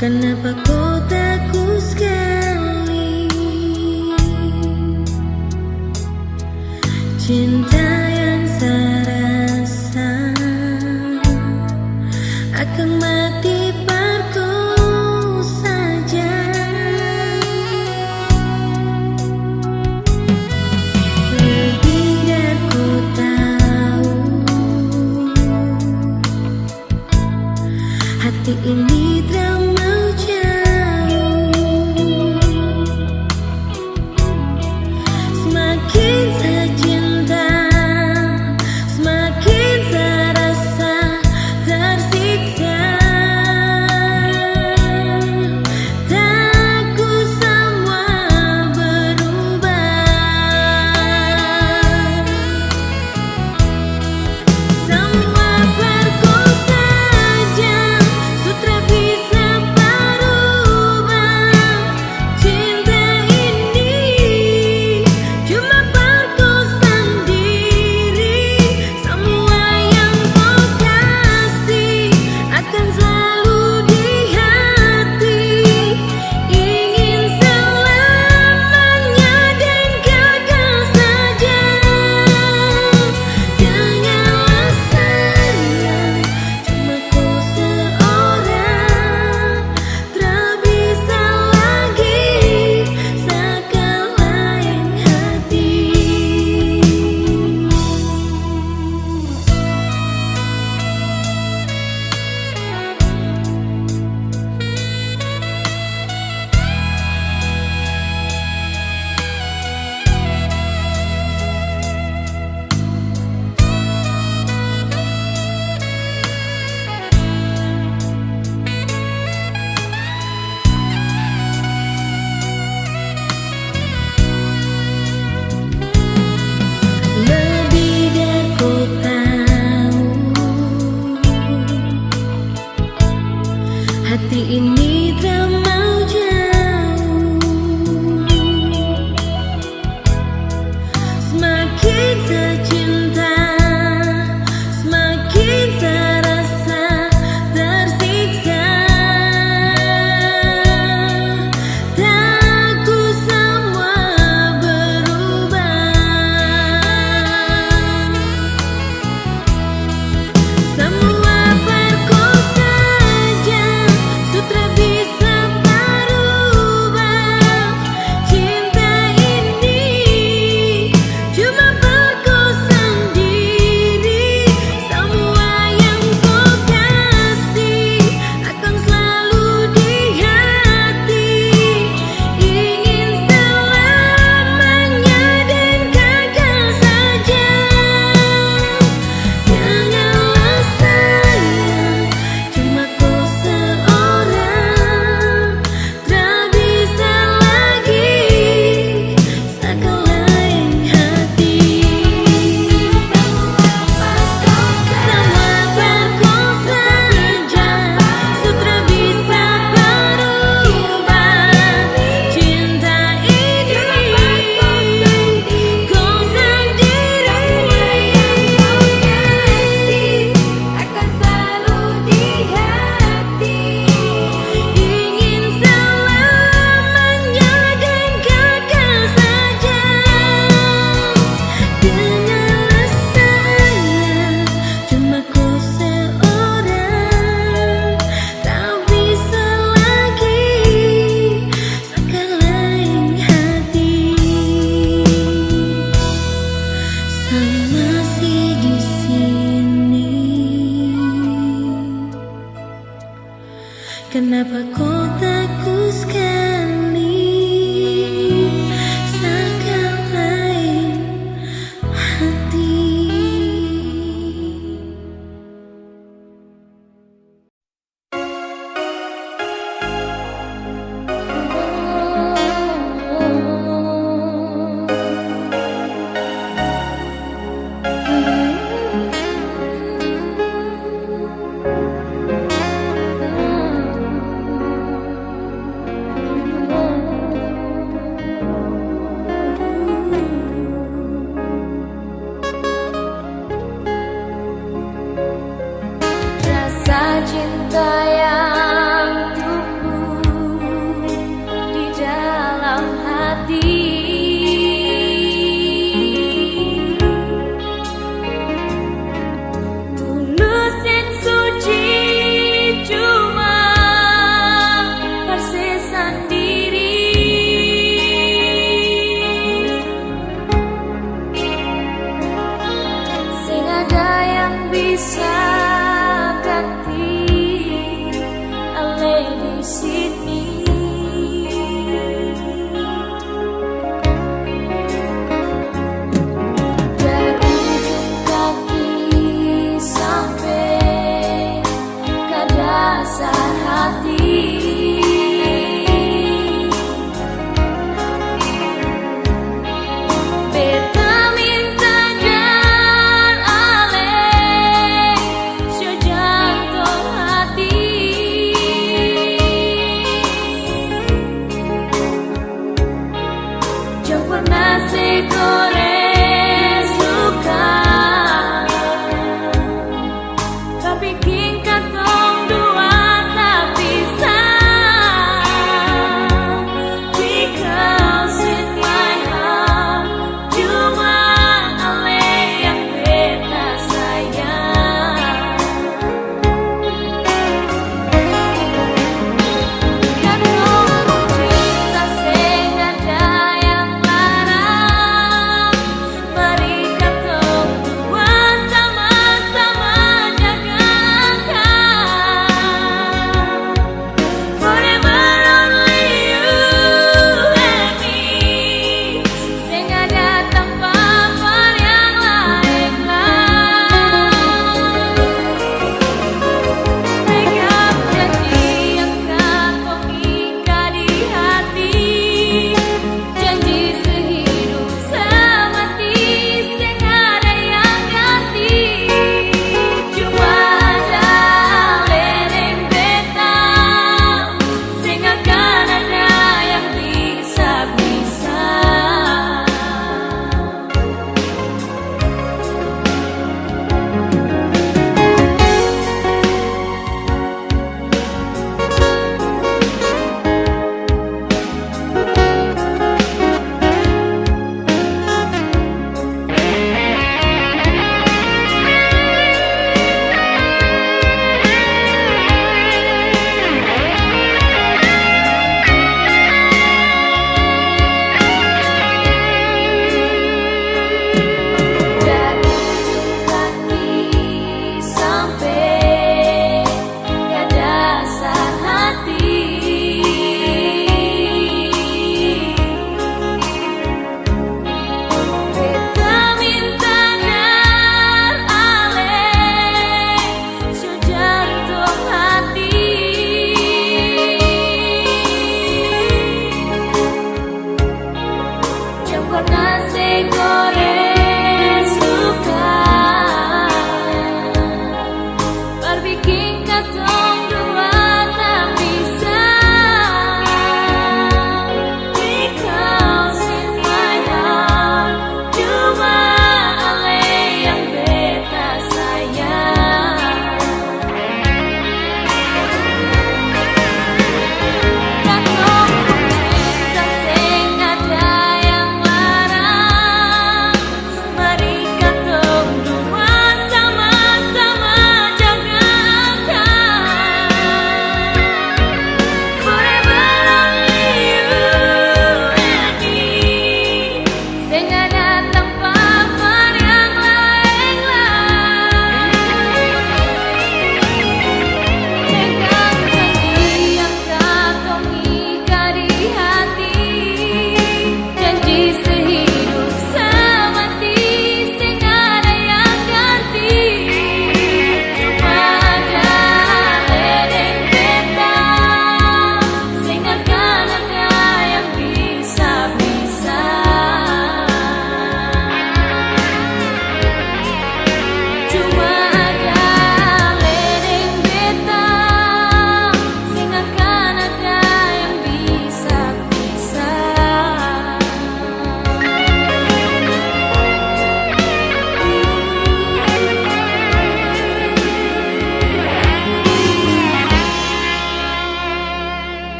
Kenapa kotaku sekali cinta yang saya rasa akan mati parku saja. Lebih dari ku tahu hati ini tak mau jauh. Semakin saya cinta, semakin saya rasa tersiksa. Takku semua berubah. Semua perku saja, sutra bisa berubah. Cinta ini cuma perku sendiri. Semua yang kau kasih akan selalu di hati. Ingin selamanya dan kekal saja. Janganlah sayang, cuma kau seorang. Tak bisa lagi seakan lain hati. Lebih dari ku tahu hati ini tak mau jauh. Semakin saya cinta, semakin saya rasa tersiksa. Takku semua berubah. Semua perku saja, sutra bisa kotaku sekali, seakan lain hati.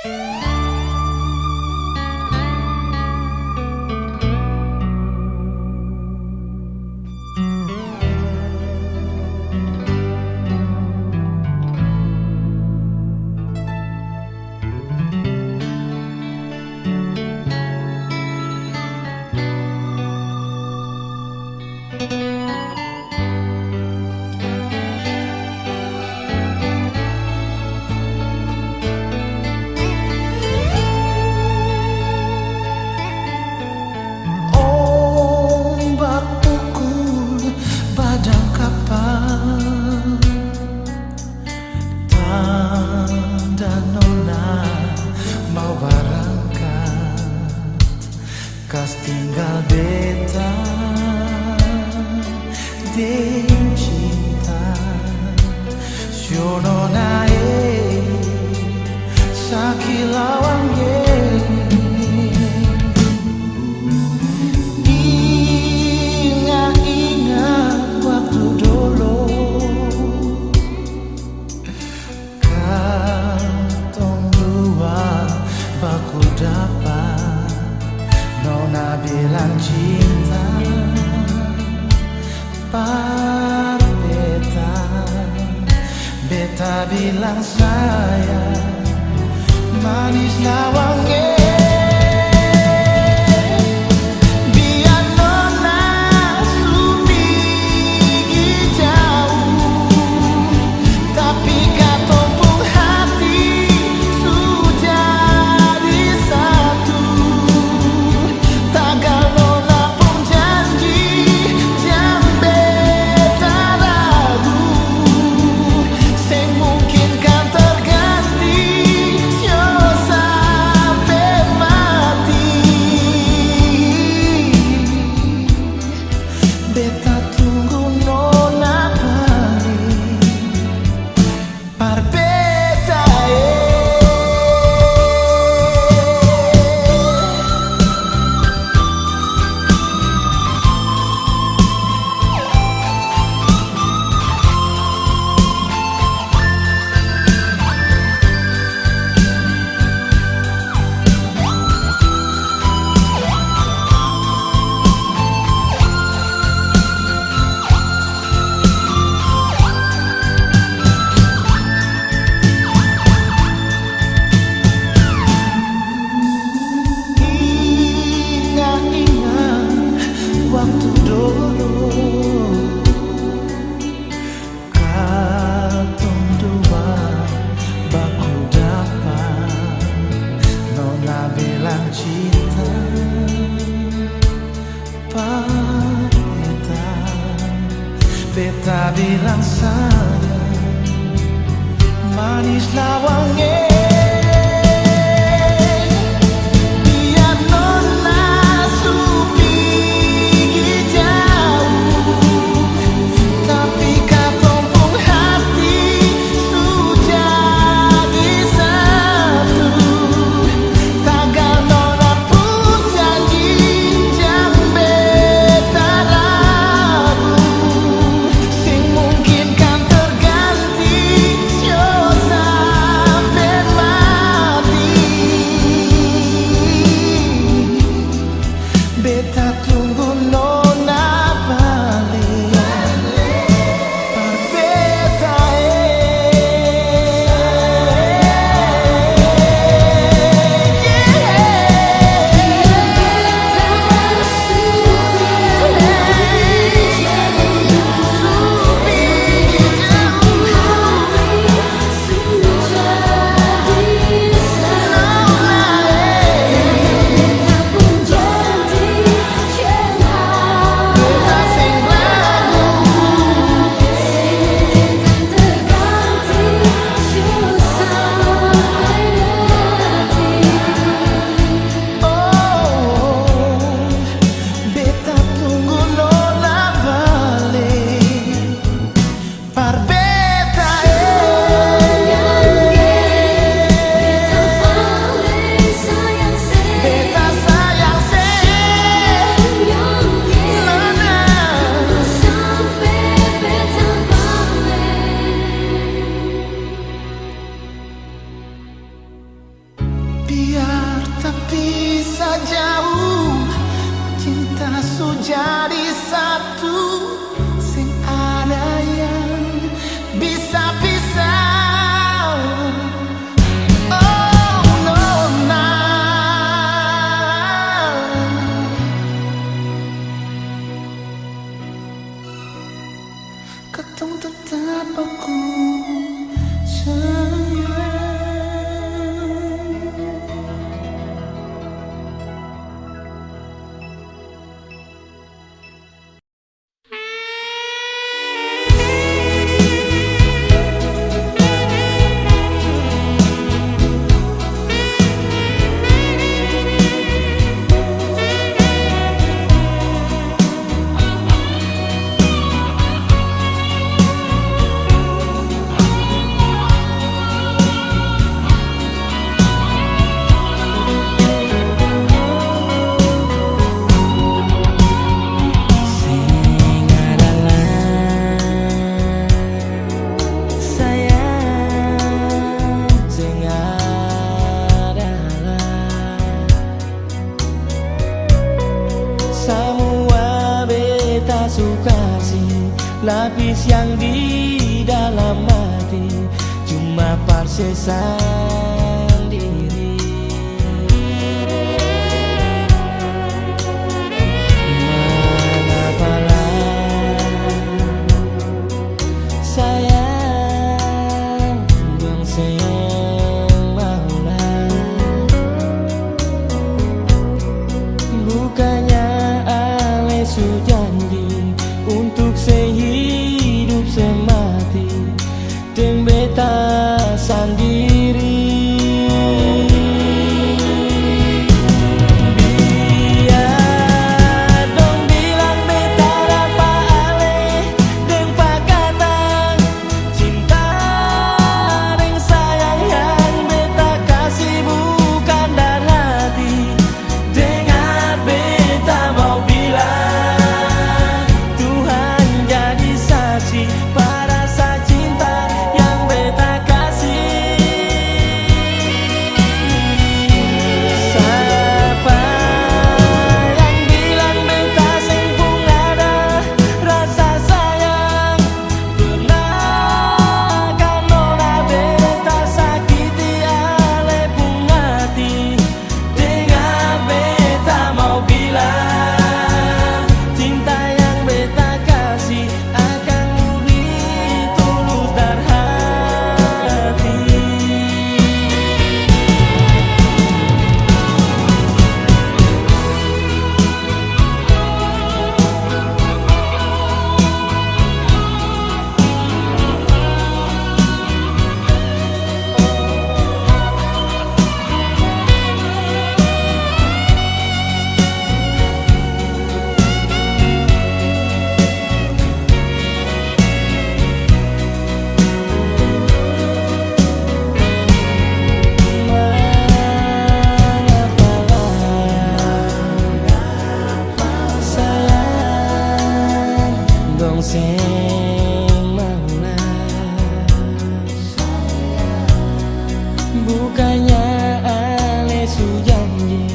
Ombak pukul badan kapal, tanda nona mau berangkat, kas tinggal beta de cinta. Siono nae sakilawang Nona bilang cinta par beta, beta bilang sayang, manis lawangnya. Biar nona supigi jauh, tapi katompung hati sudah di satu. Tagal nona pun janji jam beta ragu, sing mungkin kan terganti yo sampai mati. Beta tunggu nona balik par beta waktu dulu katong dua baku dapat, nona bilang cinta par beta, beta bilang sayang, manis lawangnya. Sampai lapis yang di dalam hati cuma parsesan diri. Manapalah sayang dong sayang maulah, bukannya ale janji untuk sehidup semati dan beta sendiri. Biar dong bilang beta dapa ale dan pakata cinta dan sayang yang beta kasih bukan dari hati. Dengar beta mau bilang, Tuhan jadi saksi pada rasa cinta yang beta kasih. Siapa yang bilang beta sempung ada rasa sayang, pernah kan nona beta sakiti ale pung hati. Dengar beta mau bilang, cinta yang beta kasih akan murni tulus dari hati. Sayang dong semaulah, bukannya ale janji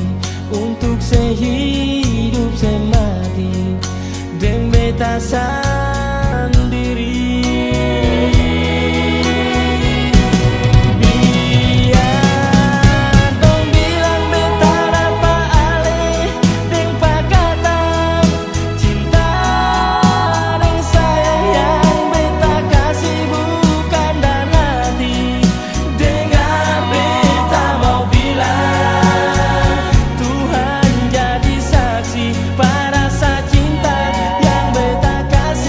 untuk sehidup semati dan beta sendiri. Biar dong bilang beta dapa ale dan pakata cinta dan sayang yang beta kasih bukan dari hati. Dengar beta mau bilang, Tuhan jadi saksi pada rasa cinta yang beta kasih.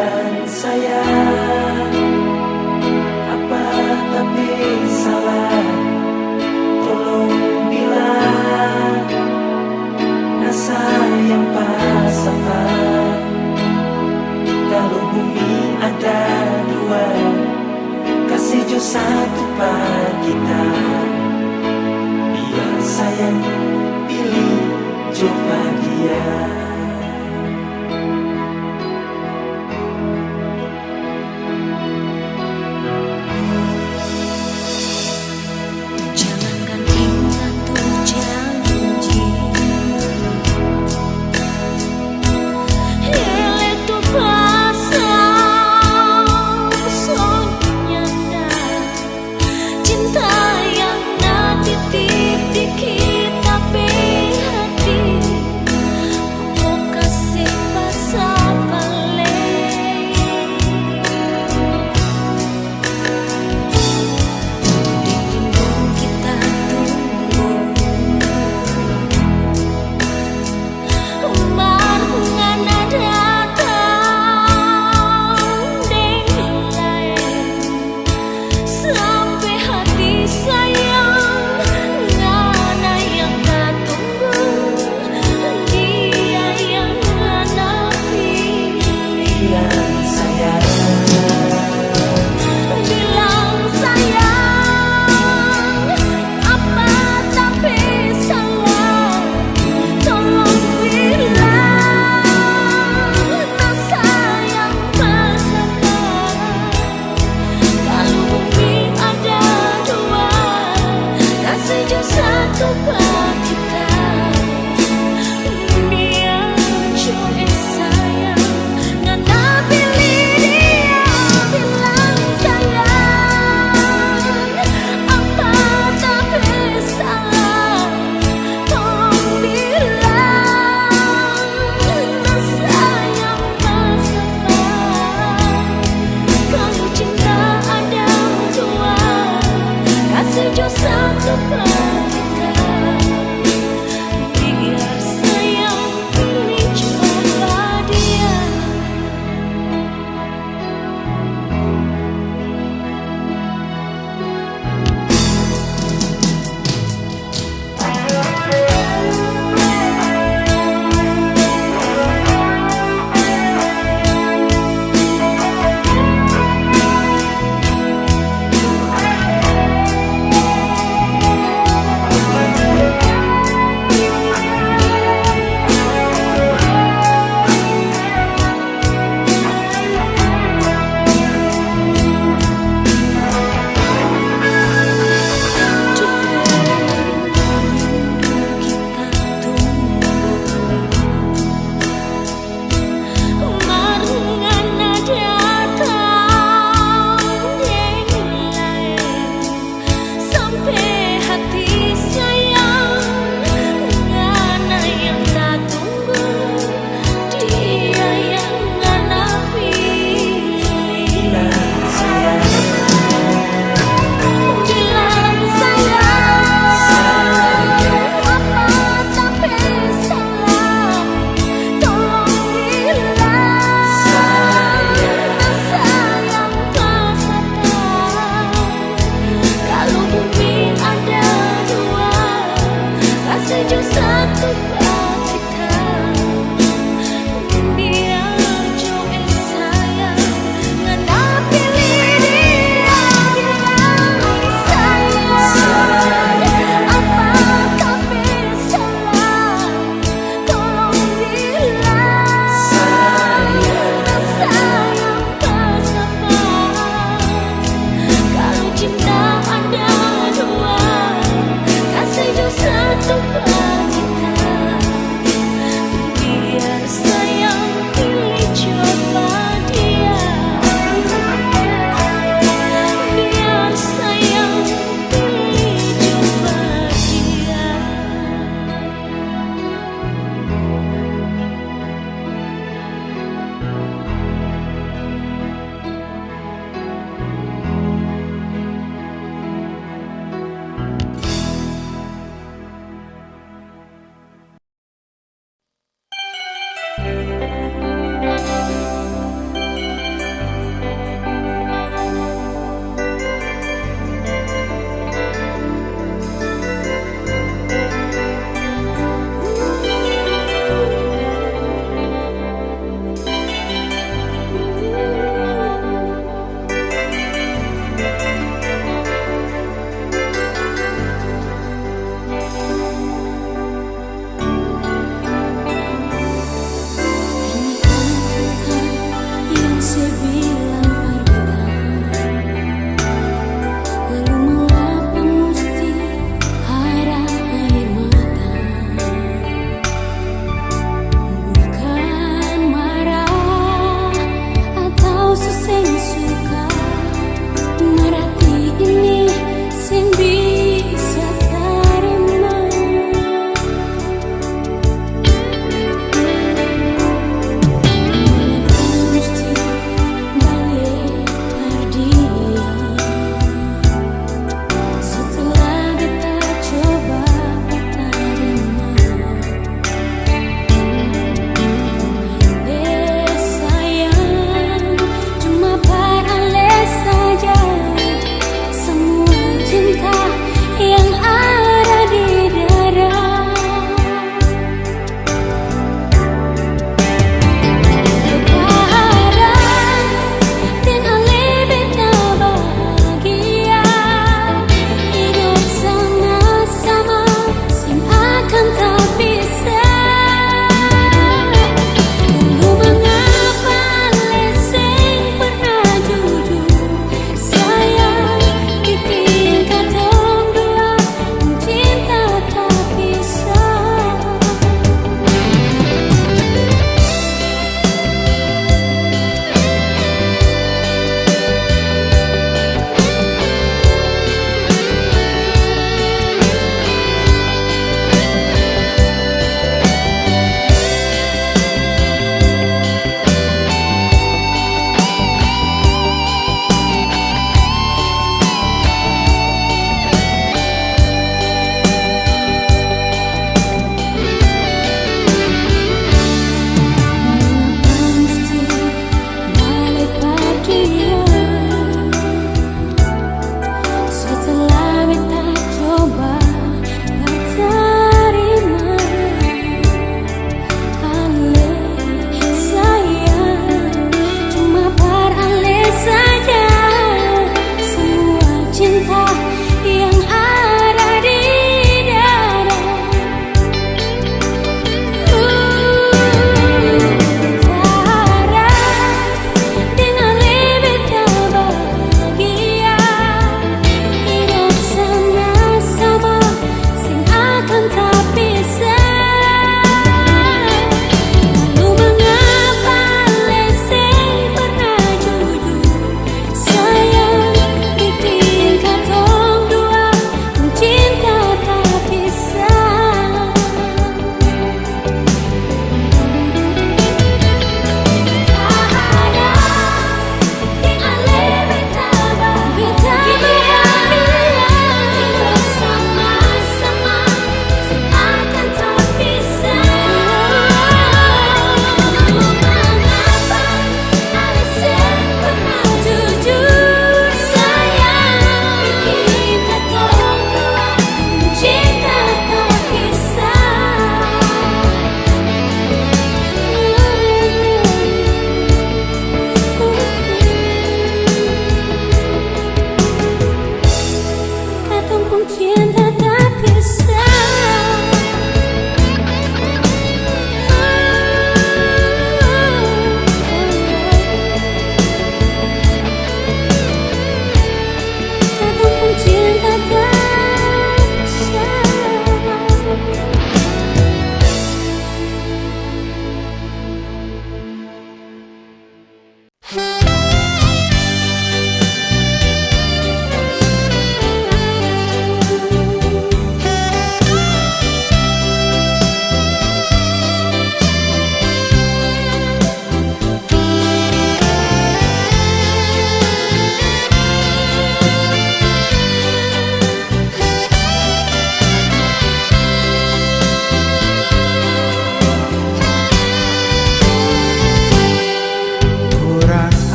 bilang sayang, apa tapi salah, tolong bilang rasa yang pas apa. Kalau bumi ada dua, kasih jo satu pak kita. Biar sayang pilih coba dia. Jangankan ingat tuh janji, ele tu pasang soalnya cinta yang natitip di kita hati.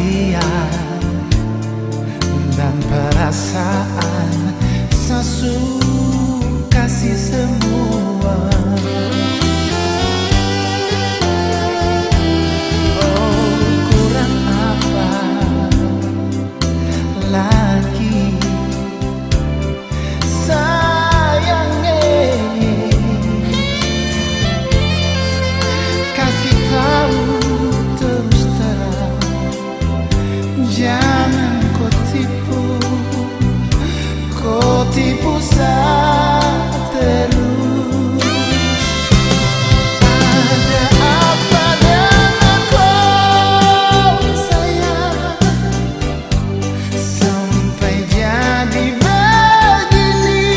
perhatian dan perasaan, sesuka kasih semua. Oh, kurang apa lagi sayangnya, kasih tahu terus terang, jangan kau tipu saya terus. Ada apa dengan kau sayang, sampai jadi begini?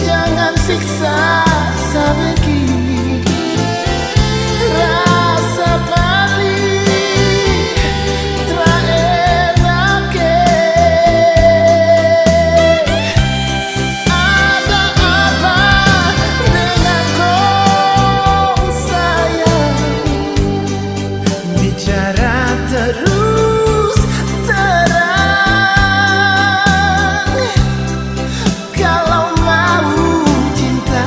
Jangan siksa saya begini, rasa paling terenak. Ada apa dengan kau sayang, bicara terus terang. Kalau mau cinta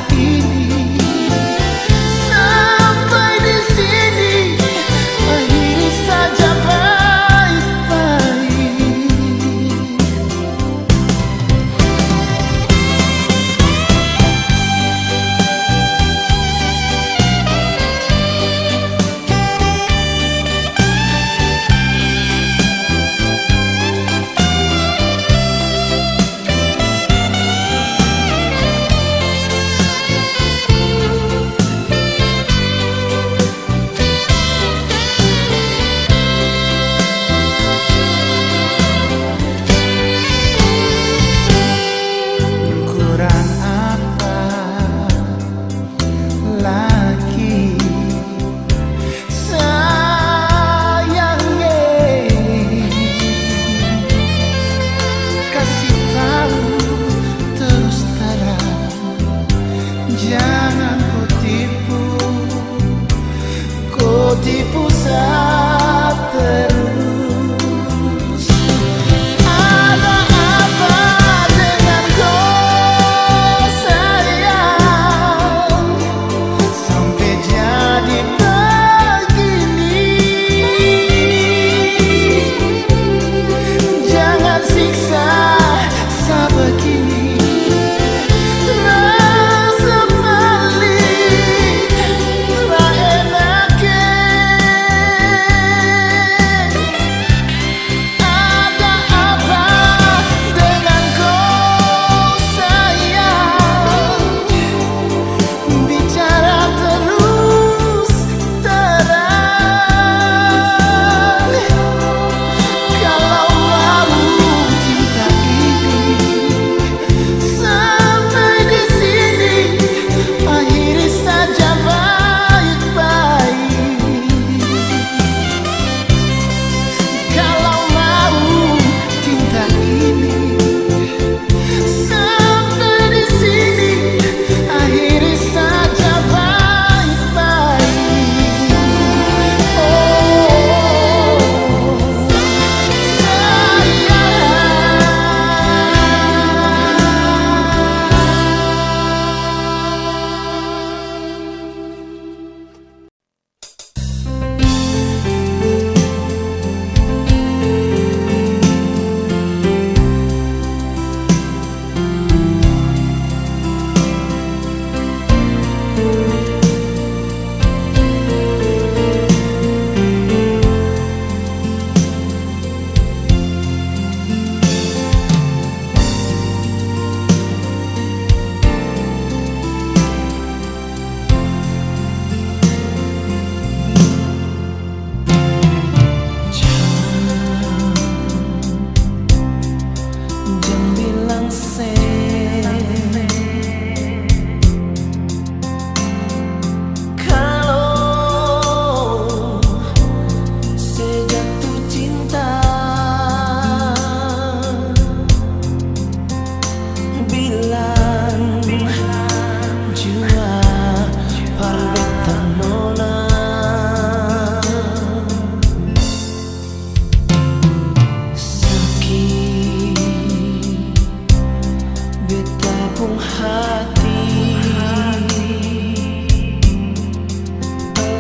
pung hati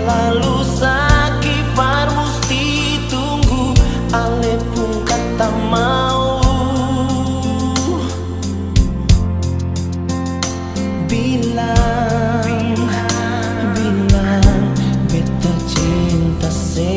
lalu sakit par musti tunggu ale pun kata mau bilang beta cinta se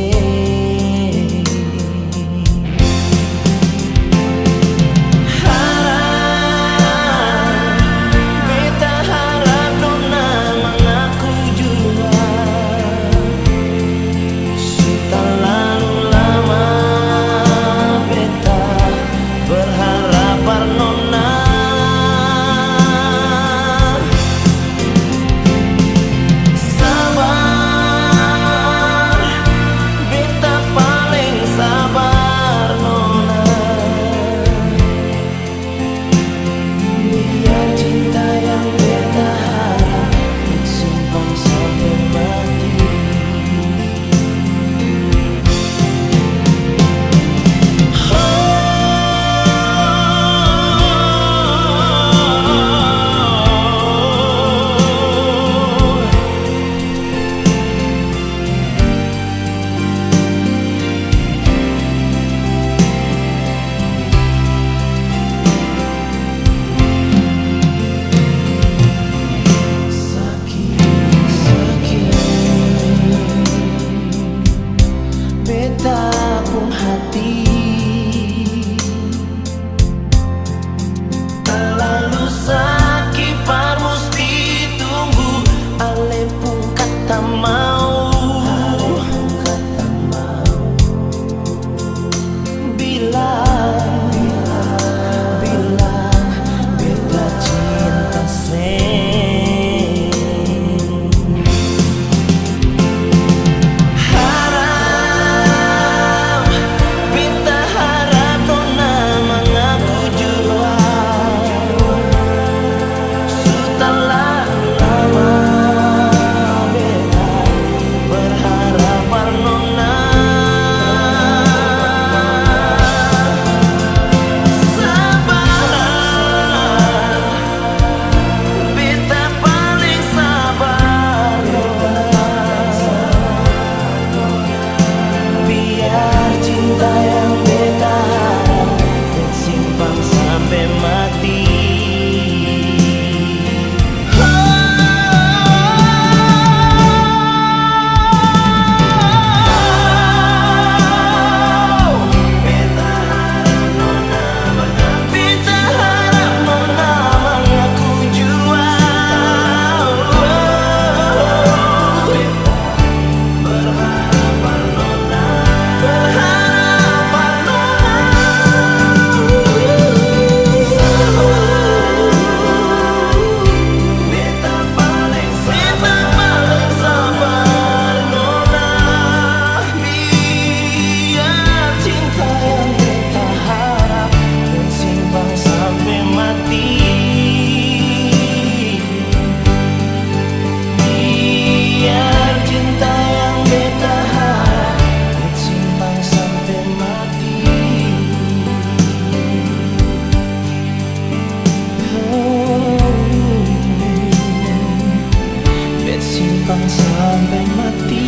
sampai mati.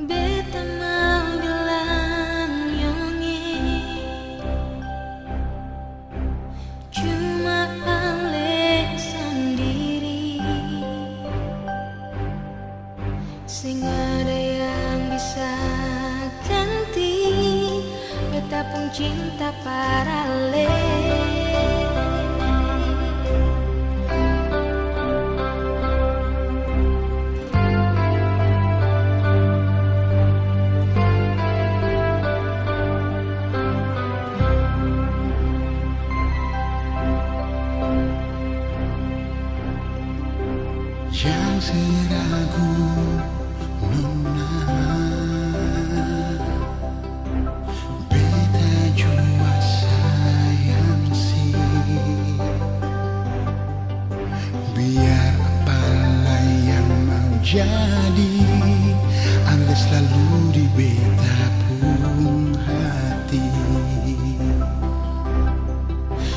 Beta mau bilang nyonge, cuma ale sendiri, sing ada yang bisa ganti. Beta pun cinta parale. Yang seragu nona jadi, anda selalu di beta pun hati.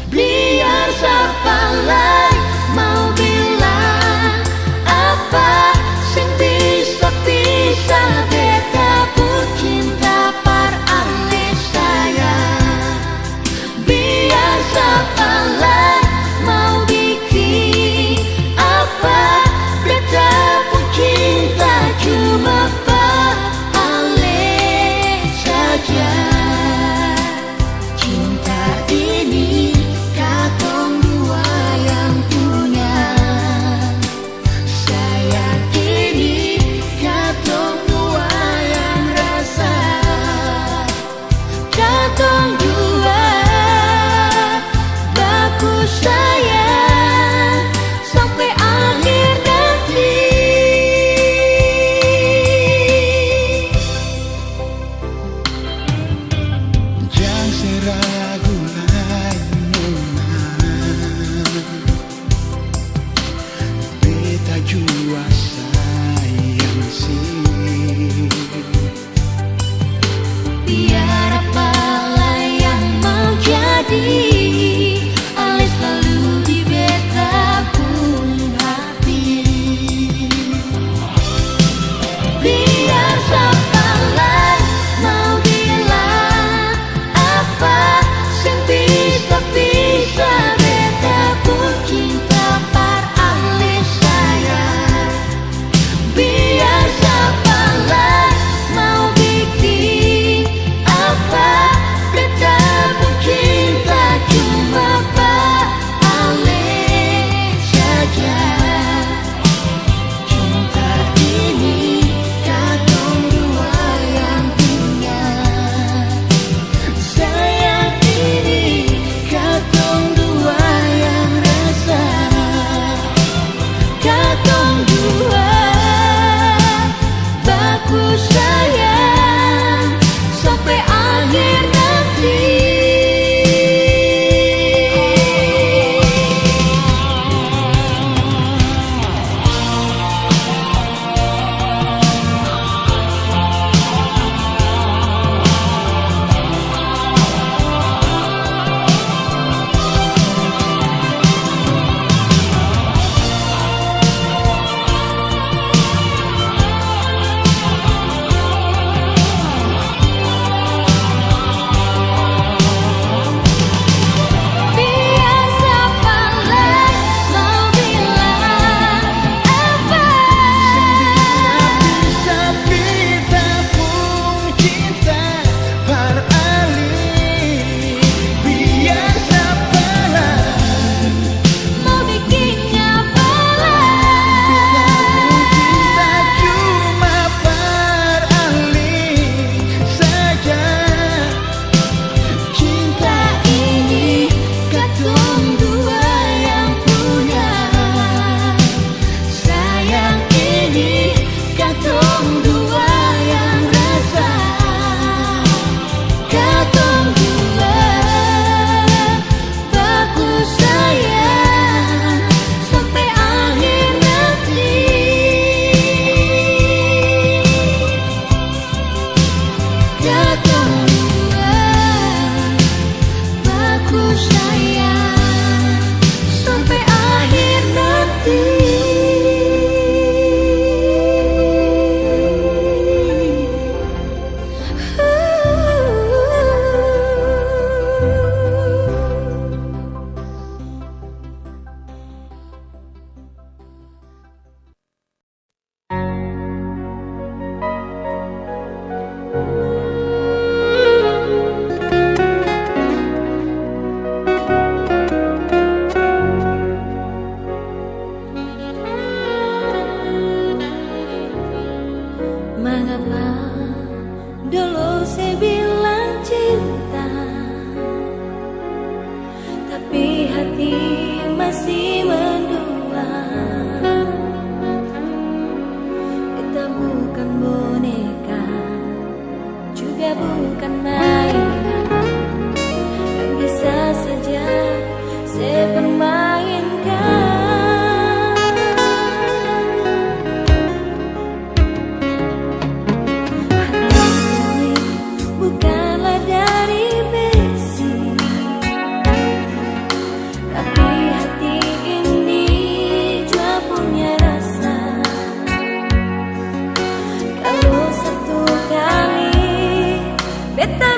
Biar siapa lai mau bilang apa, sing bisa beta pun cinta par ahli sayang. Biar siapa lai mau bikin apa, beta pun cinta cuma par ahli saja. Cinta ini katong dua yang punya, sayang ini katong dua yang rasa. Katong dua baku sayang sampai akhir nanti. Jangan seragu lagi nona, beta jua sayang sih. Biar apalah yang mau jadi, ale selalu di beta pun hati. Biar siapa lai mau bilang apa,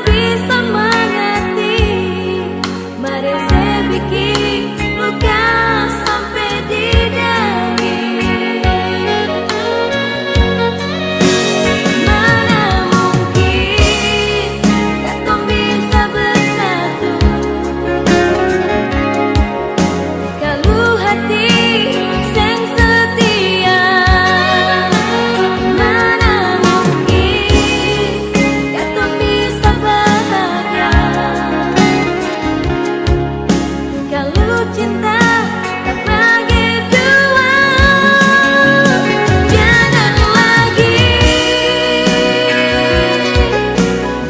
bisa mengerti. Mari saya bikin luka sampai di daging. Mana mungkin kata bisa bersatu kalau hati yang setia. Mana mungkin kata bisa bahagia kalau cinta tak bagi dua. Jangan lagi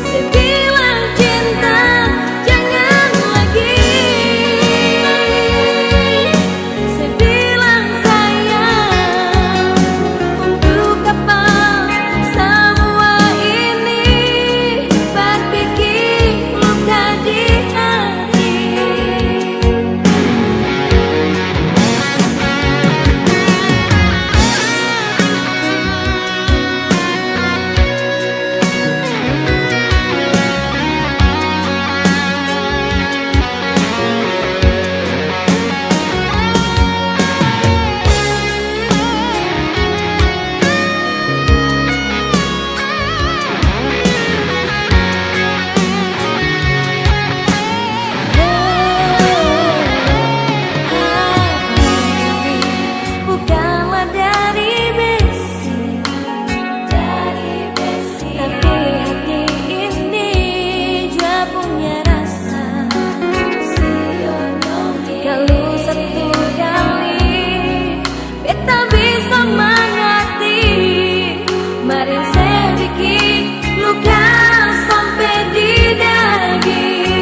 sebilang cinta, jangan lagi sebilang sayang. Untuk apa semua ini berbikin luka di hati. Bukanlah dari besi, tapi hati ini juga punya rasa. Kalau satu kali beta bisa mengerti, mari saya bikin luka sampai di daging.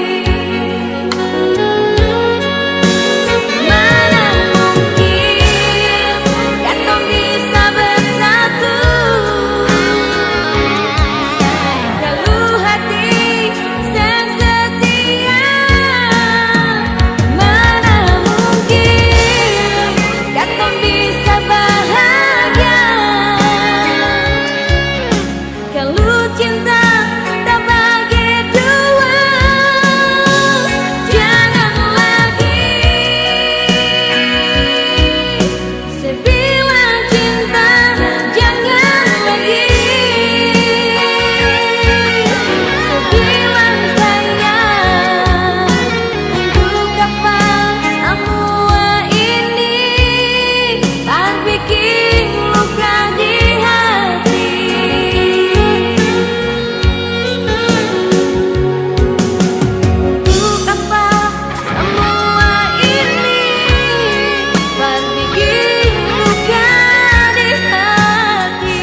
Mana mungkin kata bisa bersatu kalau hati yang setia. Mana mungkin kata bisa bahagia kalau cinta tak bagi dua. Jangan lagi sebilang cinta, jangan lagi sebilang sayang. Untuk apa semua ini berbikin luka di hati. Untuk apa semua ini berbikin luka di hati.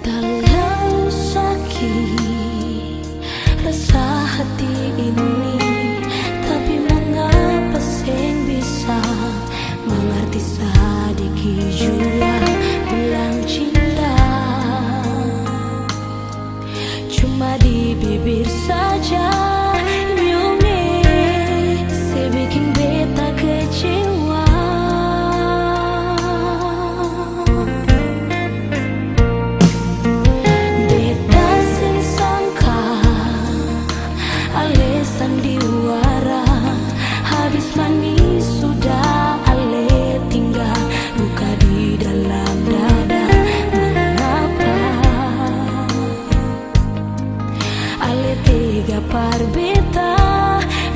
Terlalu sakit rasa hati ini, tapi mengapa sing bisa mengerti sedikit jua bilang cinta. Cuma di bibir saja nyone sebikin beta kecewa. Beta sing sangka ale sandiwara, habis manis sudah ale tinggal luka di dalam dada. Mengapa ale tega par beta,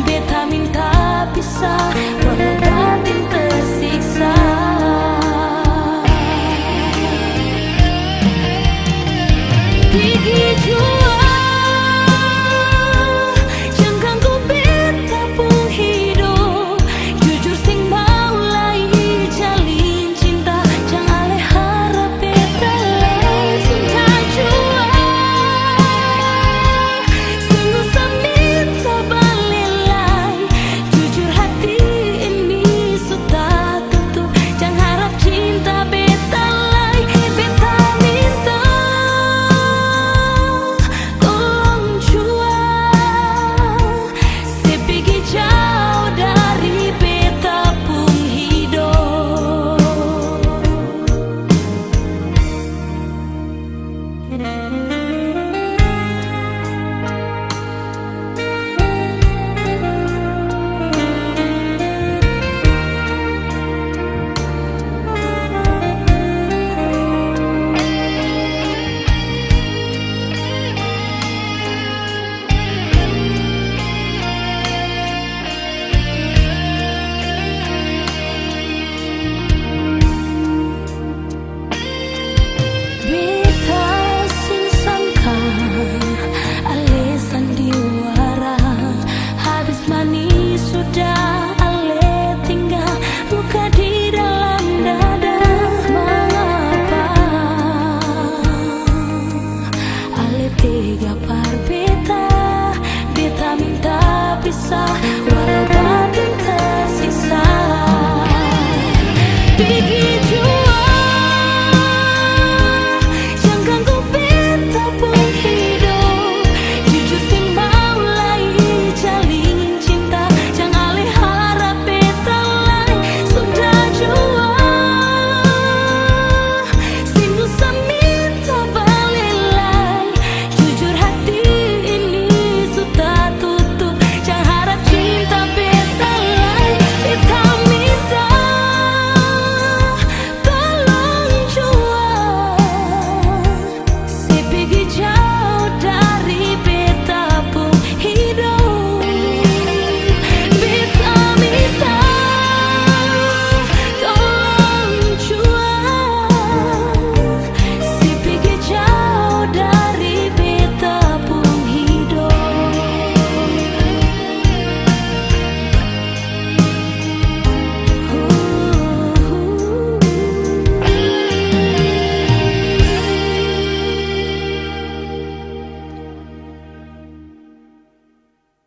beta minta pisah walau batin tersiksa. Gigi jua pisah.